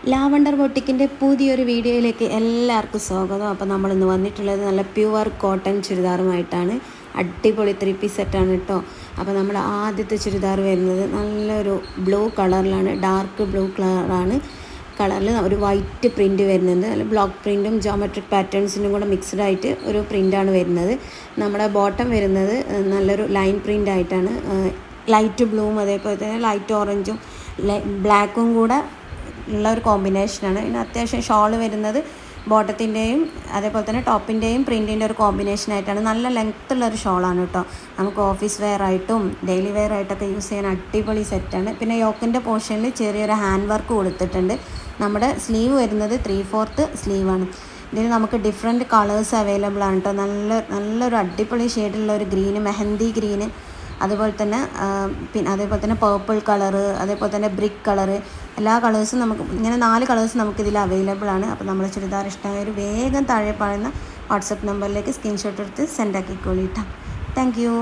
Lavender ബൊട്ടിക്കിൻ്റെ പുതിയൊരു വീഡിയോയിലേക്ക് എല്ലാവർക്കും സ്വാഗതം. അപ്പോൾ നമ്മളിന്ന് വന്നിട്ടുള്ളത് നല്ല പ്യുവർ കോട്ടൺ ചുരിദാറുമായിട്ടാണ്. അടിപൊളി 3 പീസ് സെറ്റാണ് കേട്ടോ. അപ്പോൾ നമ്മൾ ആദ്യത്തെ ചുരിദാർ വരുന്നത് നല്ലൊരു ബ്ലൂ കളറിലാണ്, ഡാർക്ക് ബ്ലൂ കളറിൽ ഒരു വൈറ്റ് പ്രിൻറ്റ് വരുന്നുണ്ട്. നല്ല ബ്ലോക്ക് പ്രിൻറ്റും ജോമെട്രിക് പാറ്റേൺസിനും കൂടെ മിക്സ്ഡ് ആയിട്ട് ഒരു പ്രിൻ്റാണ് വരുന്നത്. നമ്മുടെ ബോട്ടം വരുന്നത് നല്ലൊരു ലൈൻ പ്രിൻ്റ് ആയിട്ടാണ്, ലൈറ്റ് ബ്ലൂവും അതേപോലെ തന്നെ ലൈറ്റ് ഓറഞ്ചും ബ്ലാക്കും കൂടെ ഉള്ള ഒരു കോമ്പിനേഷനാണ്. പിന്നെ അത്യാവശ്യം ഷോൾ വരുന്നത് ബോട്ടത്തിൻ്റെയും അതേപോലെ തന്നെ ടോപ്പിൻ്റെയും പ്രിൻറ്റിൻ്റെ ഒരു കോമ്പിനേഷനായിട്ടാണ്. നല്ല ലെങ്ത്തുള്ളൊരു ഷോളാണ് കേട്ടോ. നമുക്ക് ഓഫീസ് വെയർ ആയിട്ടും ഡെയിലി വെയർ ആയിട്ടൊക്കെ യൂസ് ചെയ്യാൻ അടിപൊളി സെറ്റാണ്. പിന്നെ യോക്കിൻ്റെ പോർഷനിൽ ചെറിയൊരു ഹാൻഡ് വർക്ക് കൊടുത്തിട്ടുണ്ട്. നമ്മുടെ സ്ലീവ് വരുന്നത് 3/4 സ്ലീവാണ്. ഇതിൽ നമുക്ക് ഡിഫറെൻറ്റ് കളേഴ്സ് അവൈലബിൾ ആണ് കേട്ടോ. നല്ലൊരു അടിപൊളി ഷെയ്ഡുള്ള ഒരു ഗ്രീന്, മെഹന്തി ഗ്രീന്, അതുപോലെ തന്നെ പേർപ്പിൾ കളറ്, അതേപോലെ തന്നെ ബ്രിക്ക് കളറ്, എല്ലാ കളേഴ്സും നമുക്ക് ഇങ്ങനെ 4 കളേഴ്സ് നമുക്കിതിൽ അവൈലബിൾ ആണ്. അപ്പോൾ നമ്മുടെ ചുരിദാർ ഇഷ്ടമായൊരു വേഗം താഴെ പറയുന്ന വാട്സപ്പ് നമ്പറിലേക്ക് സ്ക്രീൻഷോട്ട് എടുത്ത് സെൻഡ് ആക്കിക്കോളിട്ടാ. Thank you.